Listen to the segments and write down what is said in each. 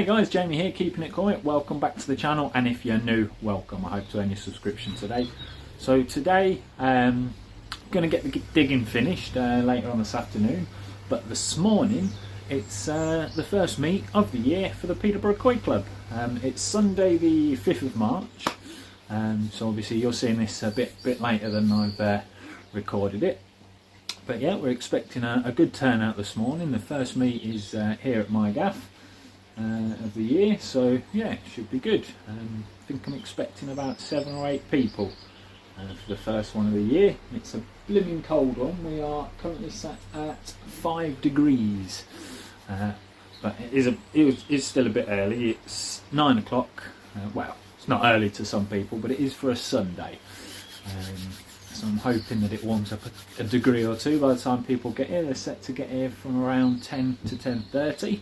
Hey guys, Jamie here, keeping it quiet. Welcome back to the channel, and if you're new, welcome. I hope to earn your subscription today. So today, I'm going to get the digging finished later on this afternoon. But this morning, it's the first meet of the year for the Peterborough Koi Club. It's Sunday the 5th of March. So obviously you're seeing this a bit later than I've recorded it. But yeah, we're expecting a good turnout this morning. The first meet is here at my gaff of the year, so yeah, it should be good. I think I'm expecting about 7 or 8 people for the first one of the year. It's a blooming cold one. We are currently sat at 5 degrees, but it is still a bit early. It's 9 o'clock. Well, it's not early to some people, but it is for a Sunday. So I'm hoping that it warms up a degree or two by the time people get here. They're set to get here from around 10 to 10:30.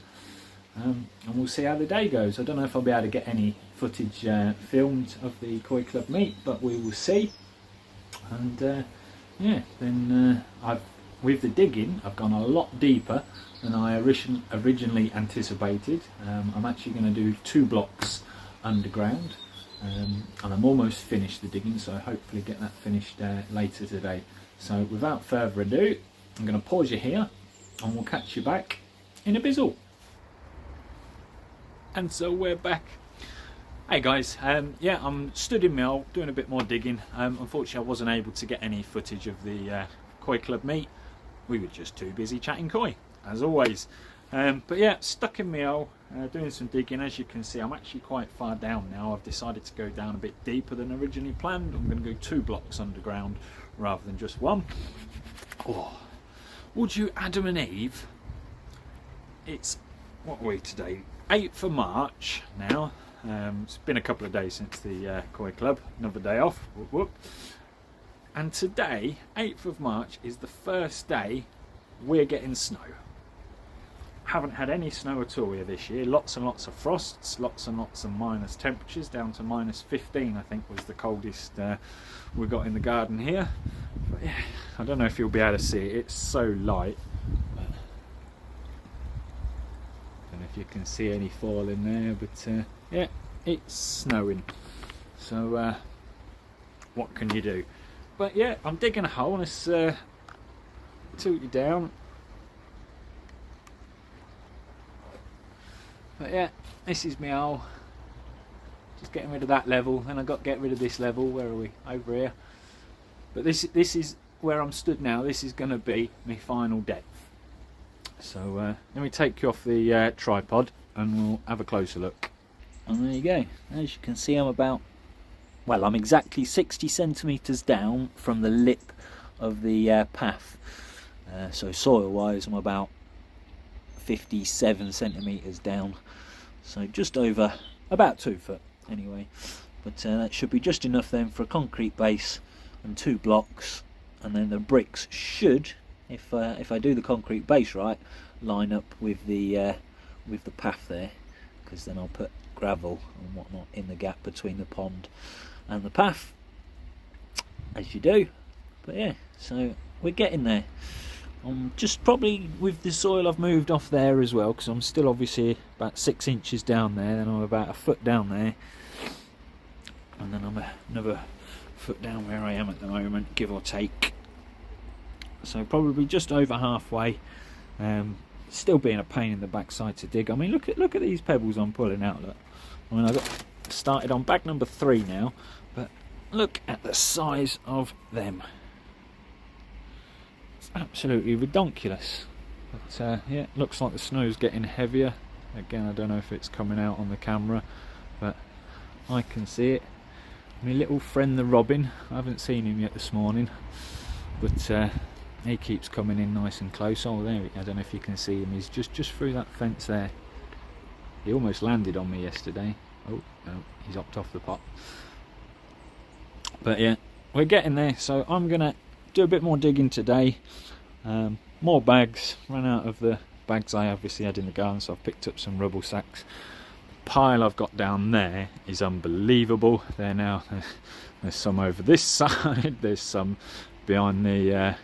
And we'll see how the day goes. I don't know if I'll be able to get any footage filmed of the Koi Club meet, but we will see. And yeah, then with the digging, I've gone a lot deeper than I originally anticipated. I'm actually going to do 2 blocks underground, and I'm almost finished the digging, so hopefully get that finished later today. So without further ado, I'm going to pause you here, and we'll catch you back in a bizzle. And so we're back. Hey guys, yeah, I'm stood in mill doing a bit more digging. Unfortunately I wasn't able to get any footage of the Koi Club meet. We were just too busy chatting koi, as always. But yeah, stuck in mill doing some digging. As you can see, I'm actually quite far down now. I've decided to go down a bit deeper than originally planned. I'm going to go 2 blocks underground rather than just 1. Oh, would you Adam and Eve? It's, what are we today? 8th of March now. It's been a couple of days since the Koi Club, another day off, whoop, whoop. And today, 8th of March, is the first day we're getting snow. Haven't had any snow at all here this year. Lots and lots of frosts, lots and lots of minus temperatures, down to minus 15 I think was the coldest we got in the garden here. But yeah, I don't know if you'll be able to see it, it's so light. If you can see any fall in there, but yeah, it's snowing, so what can you do? But yeah, I'm digging a hole. Let's tilt you down. But yeah, this is my hole. Just getting rid of that level, then I've got to get rid of this level. Where are we? Over here. But this is where I'm stood now. This is going to be my final depth. So let me take you off the tripod and we'll have a closer look. And there you go. As you can see, I'm exactly 60 centimetres down from the lip of the path. So soil wise, I'm about 57 centimetres down. So just over, about 2 foot anyway. But that should be just enough then for a concrete base and 2 blocks. And then the bricks should, if I do the concrete base right, line up with the path there, because then I'll put gravel and whatnot in the gap between the pond and the path, as you do. But yeah, so we're getting there. I'm just probably, with the soil I've moved off there as well, because I'm still obviously about 6 inches down there, and I'm about a foot down there, and then I'm another foot down where I am at the moment, give or take. So probably just over halfway. Still being a pain in the backside to dig. I mean, look at these pebbles I'm pulling out. Look, I mean, I got started on bag number 3 now, but look at the size of them. It's absolutely ridiculous. But yeah, looks like the snow's getting heavier. Again, I don't know if it's coming out on the camera, but I can see it. My little friend the robin, I haven't seen him yet this morning, but he keeps coming in nice and close. Oh, there, I don't know if you can see him. He's just through that fence there. He almost landed on me yesterday. Oh, no, he's hopped off the pot. But yeah, we're getting there. So I'm going to do a bit more digging today. More bags. Ran out of the bags I obviously had in the garden, so I've picked up some rubble sacks. The pile I've got down there is unbelievable. There now, there's some over this side. There's some behind the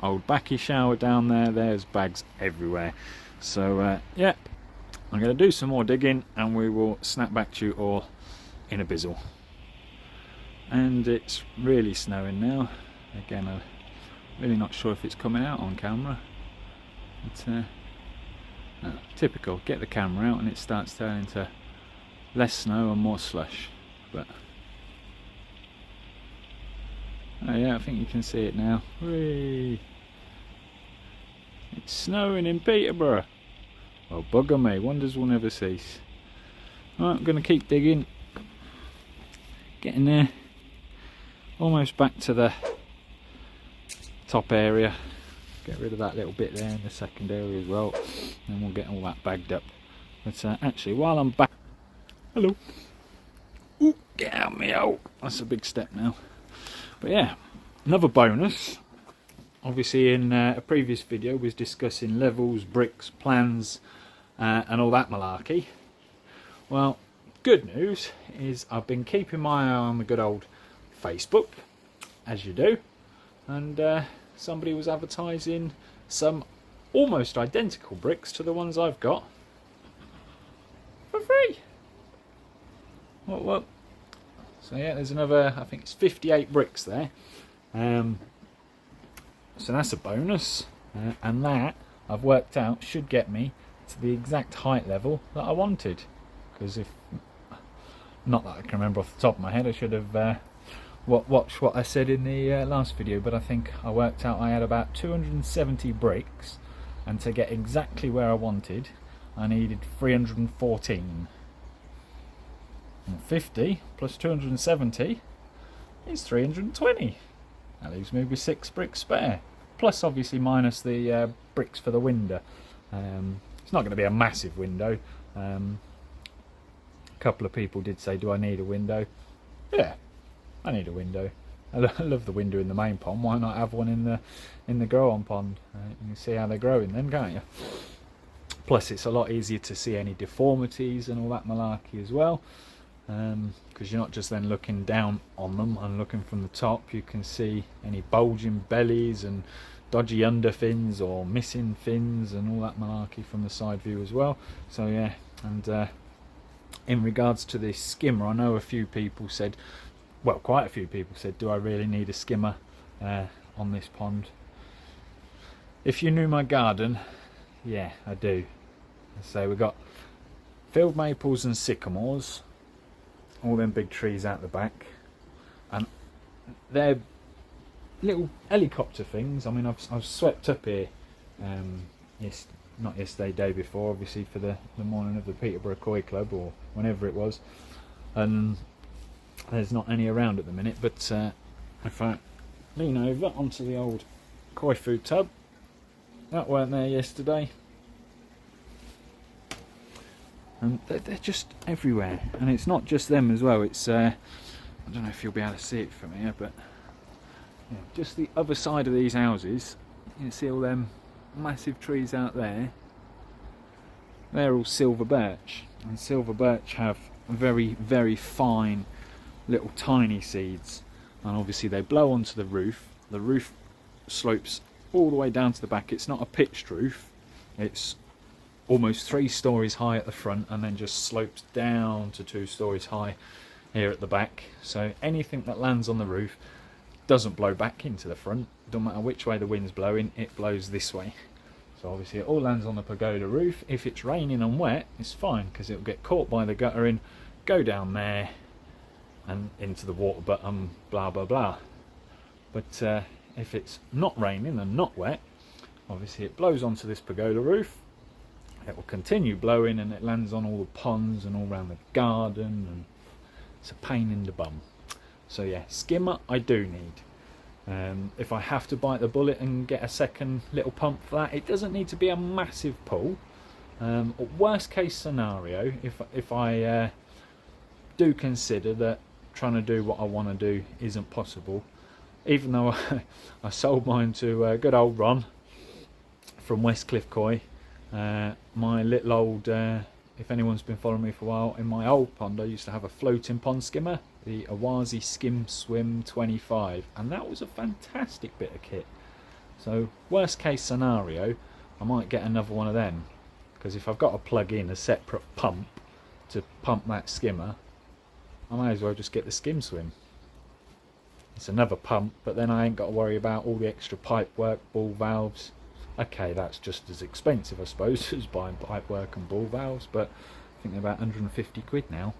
old Bakki shower down there. There's bags everywhere. So yeah, I'm going to do some more digging and we will snap back to you all in a bizzle. And it's really snowing now. Again, I'm really not sure if it's coming out on camera. It's typical, get the camera out and it starts turning to less snow and more slush. But oh yeah, I think you can see it now. Whee! It's snowing in Peterborough. Well, bugger me, wonders will never cease. Right, I'm going to keep digging. Getting there. Almost back to the top area. Get rid of that little bit there in the second area as well. And we'll get all that bagged up. But actually, while I'm back... Hello. Ooh, get out me out. That's a big step now. But yeah, another bonus. Obviously in a previous video was discussing levels, bricks, plans and all that malarkey. Well, good news is I've been keeping my eye on the good old Facebook, as you do, and somebody was advertising some almost identical bricks to the ones I've got for free. Well. So yeah, there's another, I think it's 58 bricks there. So that's a bonus, and that I've worked out should get me to the exact height level that I wanted. Because if, not that I can remember off the top of my head, I should have watched what I said in the last video, but I think I worked out I had about 270 bricks, and to get exactly where I wanted, I needed 314. And 50 plus 270 is 320. That leaves me with 6 bricks spare, plus obviously minus the bricks for the window. It's not going to be a massive window. A couple of people did say, do I need a window? Yeah, I need a window. I love the window in the main pond. Why not have one in the grow-on pond? You can see how they're growing then, can't you? Plus it's a lot easier to see any deformities and all that malarkey as well. Because you're not just then looking down on them and looking from the top, you can see any bulging bellies and dodgy underfins or missing fins and all that malarkey from the side view as well. So yeah, and in regards to this skimmer, I know a few people said, well, quite a few people said, do I really need a skimmer on this pond? If you knew my garden, yeah, I do. So we've got field maples and sycamores, all them big trees out the back, and they're little helicopter things. I mean, I've swept up here, yes, not yesterday, day before, obviously for the morning of the Peterborough Koi Club or whenever it was, and there's not any around at the minute. But if I lean over onto the old koi food tub, that weren't there yesterday. And they're just everywhere, and it's not just them as well. It's I don't know if you'll be able to see it from here, but yeah, just the other side of these houses, you can see all them massive trees out there. They're all silver birch, and silver birch have very, very fine little tiny seeds, and obviously they blow onto the roof. The roof slopes all the way down to the back. It's not a pitched roof, it's almost 3 stories high at the front, and then just slopes down to 2 stories high here at the back. So anything that lands on the roof doesn't blow back into the front. Don't matter which way the wind's blowing, it blows this way. So obviously it all lands on the pagoda roof. If it's raining and wet, it's fine, because it'll get caught by the guttering, go down there and into the water bottom, blah blah blah. But if it's not raining and not wet, obviously it blows onto this pagoda roof. It will continue blowing, and it lands on all the ponds and all around the garden, and it's a pain in the bum. So yeah, skimmer I do need. If I have to bite the bullet and get a second little pump for that, it doesn't need to be a massive pull. Worst case scenario, if I do consider that trying to do what I want to do isn't possible, even though I sold mine to good old Ron from Westcliff Koi. My little old, if anyone's been following me for a while, in my old pond I used to have a floating pond skimmer, the Oase Skim Swim 25, and that was a fantastic bit of kit. So worst case scenario, I might get another one of them, because if I've got to plug in a separate pump to pump that skimmer, I may as well just get the skim swim. It's another pump, but then I ain't got to worry about all the extra pipe work, ball valves. Okay, that's just as expensive, I suppose, as buying pipe work and ball valves, but I think they're about 150 quid now.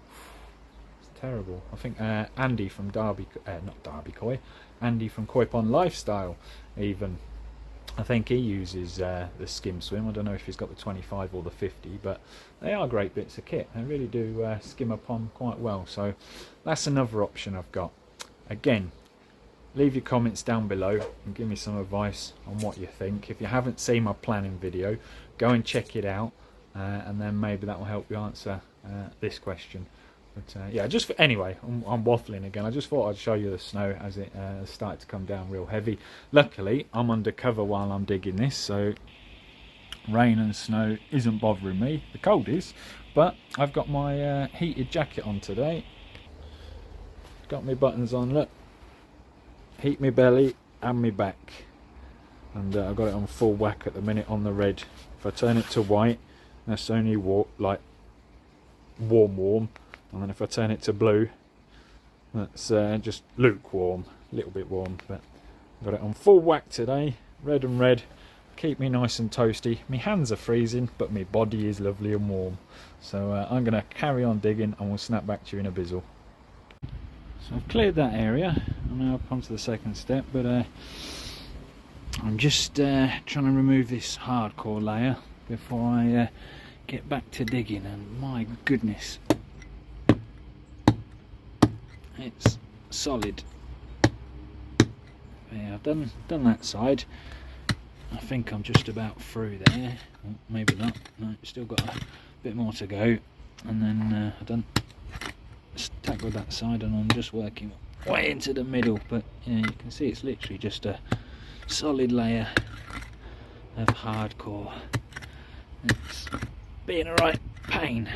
It's terrible. I think Andy from Andy from Koi Pond Lifestyle, even, I think he uses the skim swim. I don't know if he's got the 25 or the 50, but they are great bits of kit. They really do skim a pond quite well, so that's another option I've got. Again, leave your comments down below and give me some advice on what you think. If you haven't seen my planning video, go and check it out, and then maybe that will help you answer this question. But yeah, anyway, I'm waffling again. I just thought I'd show you the snow as it started to come down real heavy. Luckily, I'm under cover while I'm digging this, so rain and snow isn't bothering me. The cold is, but I've got my heated jacket on today. Got my buttons on, look. Heat me belly and me back, and I've got it on full whack at the minute on the red. If I turn it to white, that's only warm, and then if I turn it to blue, that's just lukewarm, a little bit warm. But I've got it on full whack today, red and red, keep me nice and toasty. My hands are freezing, but my body is lovely and warm. So I'm going to carry on digging, and we'll snap back to you in a bizzle. So I've cleared that area. I'm now up onto the second step, but I'm just trying to remove this hardcore layer before I get back to digging. And my goodness, it's solid. Yeah, I've done that side. I think I'm just about through there. Maybe not. No, still got a bit more to go. And then I've done. Tackled that side, and I'm just working way into the middle, but yeah, you can see it's literally just a solid layer of hardcore. It's being a right pain,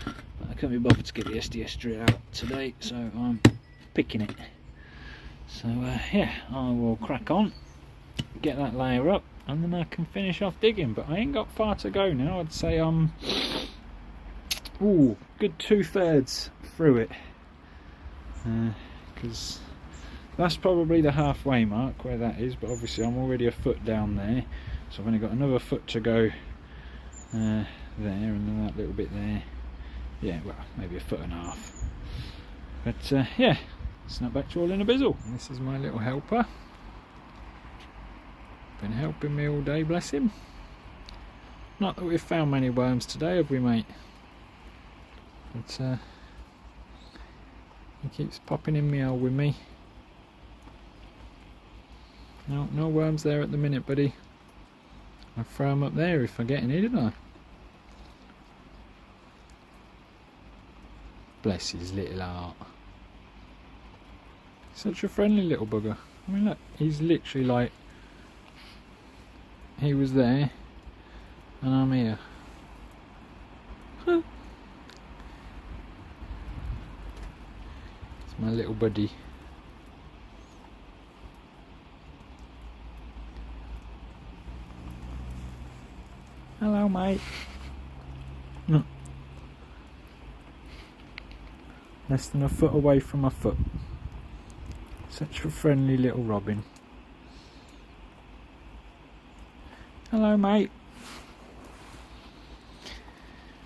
but I couldn't be bothered to get the SDS drill out today, so I'm picking it. So yeah, I will crack on, get that layer up, and then I can finish off digging. But I ain't got far to go now. I'd say I'm good 2/3 through it, because that's probably the halfway mark where that is, but obviously I'm already a foot down there, so I've only got another foot to go there, and then that little bit there. Yeah, well, maybe a foot and a half. But yeah, snap back to you all in a bizzle. And this is my little helper, been helping me all day, bless him. Not that we've found many worms today, have we, mate? But he keeps popping in me hole with me. No worms there at the minute, buddy. I'll throw them up there if I get any, didn't I? Bless his little heart. Such a friendly little bugger. I mean, look, he's literally like, he was there and I'm here. Huh. My little buddy. Hello, mate. No. Less than a foot away from my foot. Such a friendly little robin. Hello, mate.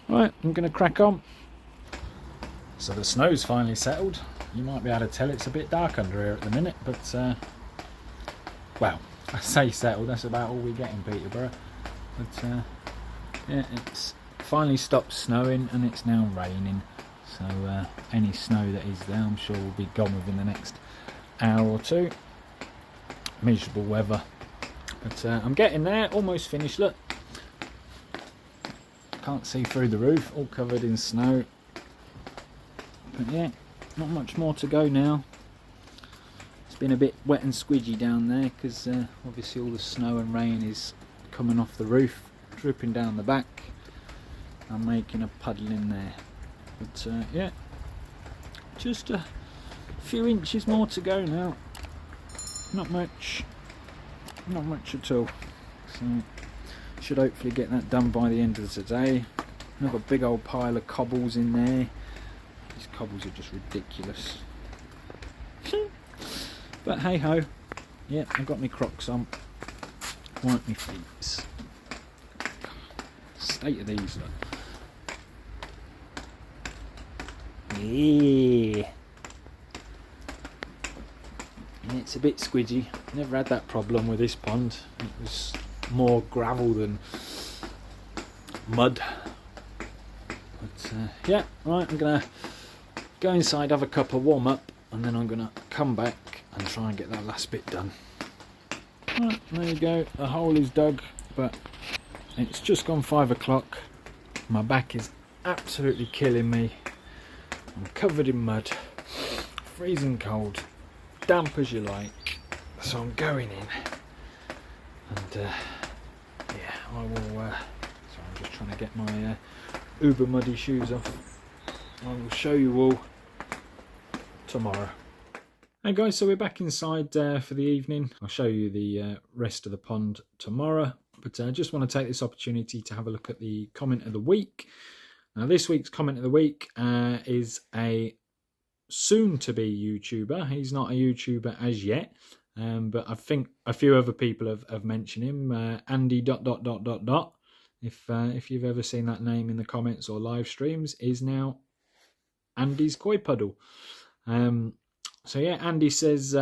Right, I'm going to crack on. So the snow's finally settled. You might be able to tell it's a bit dark under here at the minute, but well, I say settled, that's about all we get in Peterborough. But yeah, it's finally stopped snowing and it's now raining, so any snow that is there I'm sure will be gone within the next hour or two. Miserable weather, but I'm getting there, almost finished. Look, can't see through the roof, all covered in snow. But yeah, not much more to go now. It's been a bit wet and squidgy down there because obviously all the snow and rain is coming off the roof, dripping down the back. I'm making a puddle in there. But yeah, just a few inches more to go now. Not much at all. So Should hopefully get that done by the end of today. Another big old pile of cobbles in there. These cobbles are just ridiculous. But hey ho. Yeah, I've got my Crocs on. Wipe my feet. State of these, look. Yeah. It's a bit squidgy. Never had that problem with this pond. It was more gravel than mud. But yeah, right, I'm gonna go inside, have a cup of warm up, and then I'm gonna come back and try and get that last bit done. Right, there you go. The hole is dug, but it's just gone 5 o'clock. My back is absolutely killing me. I'm covered in mud, freezing cold, damp as you like. So I'm going in, and yeah, I will. Sorry, I'm just trying to get my uber muddy shoes off. I will show you all tomorrow. Hey guys, so we're back inside for the evening. I'll show you the rest of the pond tomorrow, but I just want to take this opportunity to have a look at the comment of the week. Now this week's comment of the week is a soon-to-be YouTuber. He's not a YouTuber as yet, but I think a few other people have mentioned him. Andy ... If you've ever seen that name in the comments or live streams, is now Andy's Koi Puddle. So yeah, Andy says,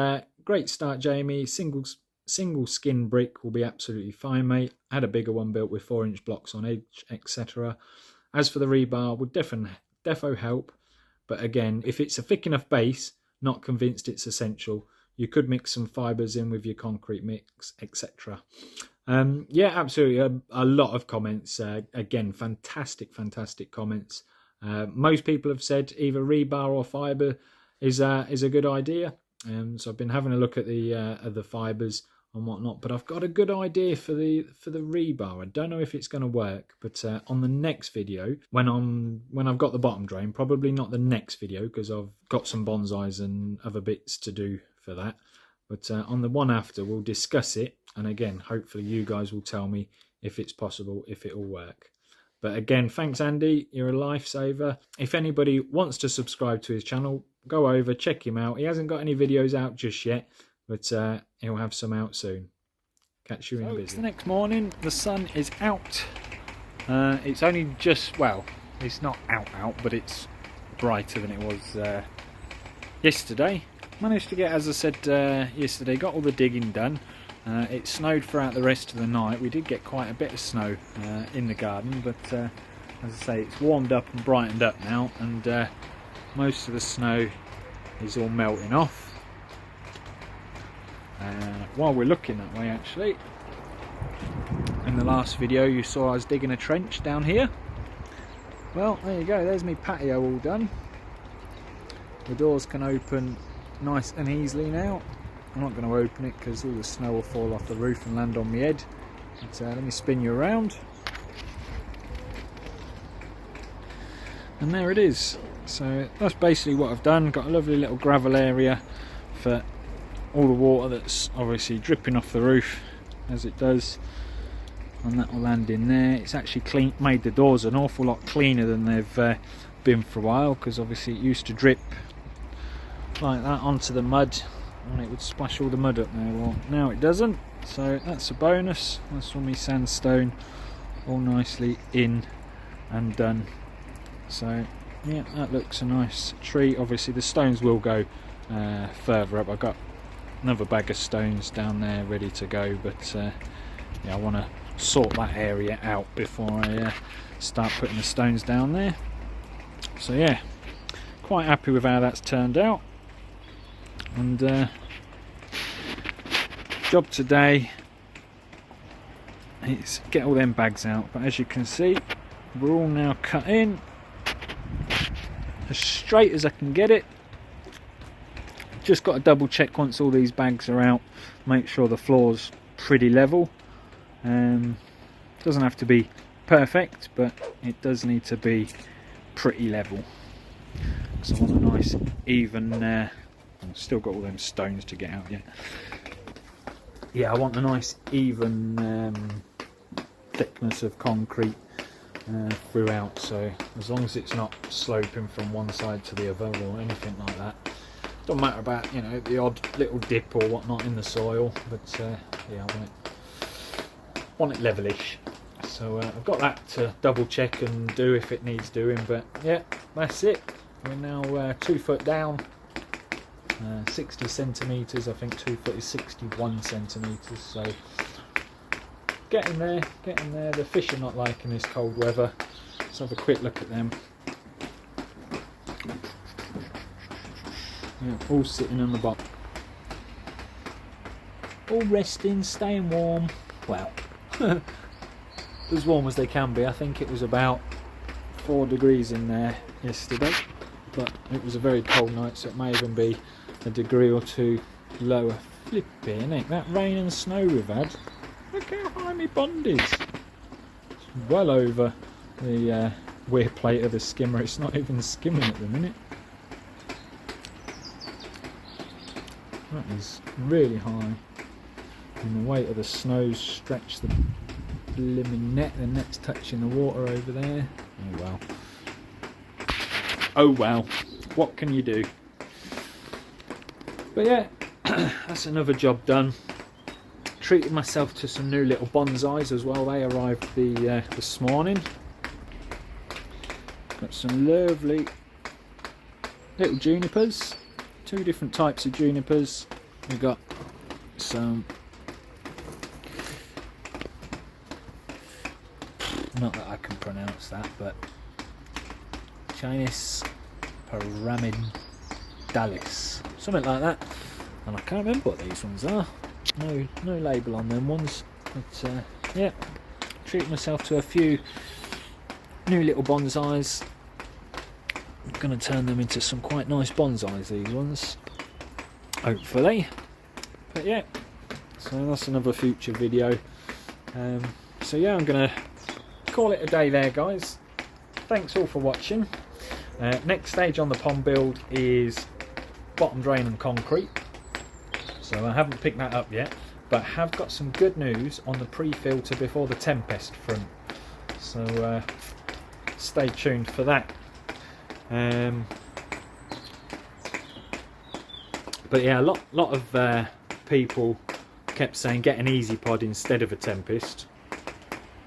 great start, Jamie. Single skin brick will be absolutely fine, mate. Had a bigger one built with 4-inch blocks on edge, etc. As for the rebar, would defo help. But again, if it's a thick enough base, not convinced it's essential. You could mix some fibres in with your concrete mix, etc. Yeah, absolutely. A lot of comments. Again, fantastic comments. Most people have said either rebar or fibre is a good idea. So I've been having a look at the fibres and whatnot, but I've got a good idea for the rebar. I don't know if it's going to work, but on the next video, when I've got the bottom drain, probably not the next video because I've got some bonsais and other bits to do for that. But on the one after, we'll discuss it, and again, hopefully you guys will tell me if it's possible, if it will work. But again, thanks Andy, you're a lifesaver. If anybody wants to subscribe to his channel, go over, check him out. He hasn't got any videos out just yet, but he'll have some out soon. Catch you in a bit. It's the next morning, the sun is out. It's only just, well, it's not out, but it's brighter than it was yesterday. Managed to get, as I said yesterday, got all the digging done. It snowed throughout the rest of the night. We did get quite a bit of snow in the garden, but as I say, it's warmed up and brightened up now, and most of the snow is all melting off. While we're looking that way, actually, in the last video you saw I was digging a trench down here. Well, there you go, there's my patio all done. The doors can open nice and easily now. I'm not going to open it because all the snow will fall off the roof and land on my head. But, let me spin you around. And there it is. So that's basically what I've done. Got a lovely little gravel area for all the water that's obviously dripping off the roof as it does. And that will land in there. It's actually made the doors an awful lot cleaner than they've been for a while, because obviously it used to drip like that onto the mud and it would splash all the mud up there. Well, now it doesn't, so that's a bonus. That's all my sandstone all nicely in and done. So yeah, that looks a nice tree. Obviously the stones will go further up. I've got another bag of stones down there ready to go, but yeah, I want to sort that area out before I start putting the stones down there. So yeah, quite happy with how that's turned out. And job today is get all them bags out, but as you can see, we're all now cut in as straight as I can get it. Just got to double check once all these bags are out, make sure the floor's pretty level. Doesn't have to be perfect, but it does need to be pretty level. So I want a nice even I've still got all them stones to get out yet. Yeah, I want a nice even thickness of concrete throughout, so as long as it's not sloping from one side to the other or anything like that. Don't matter about, you know, the odd little dip or whatnot in the soil, but yeah, I want it levelish. So I've got that to double check and do if it needs doing, but yeah, that's it. We're now 2 foot down, 60 centimetres. I think 2 foot is 61 centimetres. So getting there, getting there. The fish are not liking this cold weather. Let's have a quick look at them. Yeah, all sitting on the bottom, all resting, staying warm. Well, as warm as they can be. I think it was about 4 degrees in there yesterday, but it was a very cold night, so it may even be a degree or two lower. Flipping heck, that rain and snow we've had. Look how high my pond is. It's well over the weir plate of the skimmer. It's not even skimming at the minute. That is really high, and the weight of the snow stretched the blimmin' net. The net's touching the water over there. Oh well. Oh well. What can you do? But yeah, that's another job done. Treated myself to some new little bonsais as well. They arrived this morning. Got some lovely little junipers. 2 different types of junipers. We've got some, not that I can pronounce that, but Chinese pyramidalis, something like that. And I can't remember what these ones are. No label on them ones. But yeah, treat myself to a few new little bonsais. I'm going to turn them into some quite nice bonsais, these ones, hopefully. But yeah, so that's another future video. So yeah, I'm going to call it a day there, guys. Thanks all for watching. Next stage on the pond build is bottom drain and concrete. So I haven't picked that up yet, but have got some good news on the pre-filter before the tempest front. So stay tuned for that. But yeah, a lot of people kept saying get an easy pod instead of a tempest.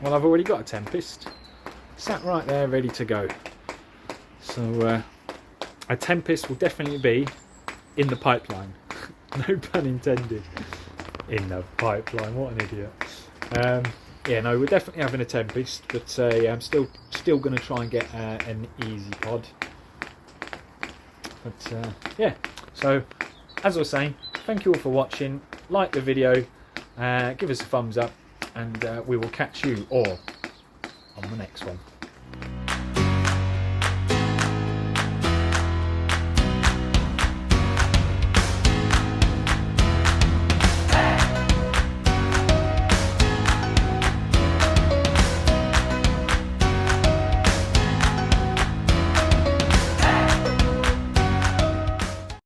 Well, I've already got a tempest sat right there ready to go. So a tempest will definitely be in the pipeline. No pun intended. In the pipeline, what an idiot. Yeah, no, we're definitely having a tempest, but yeah, I'm still going to try and get an easy pod. But yeah, so as I was saying, thank you all for watching. Like the video, give us a thumbs up, and we will catch you all on the next one.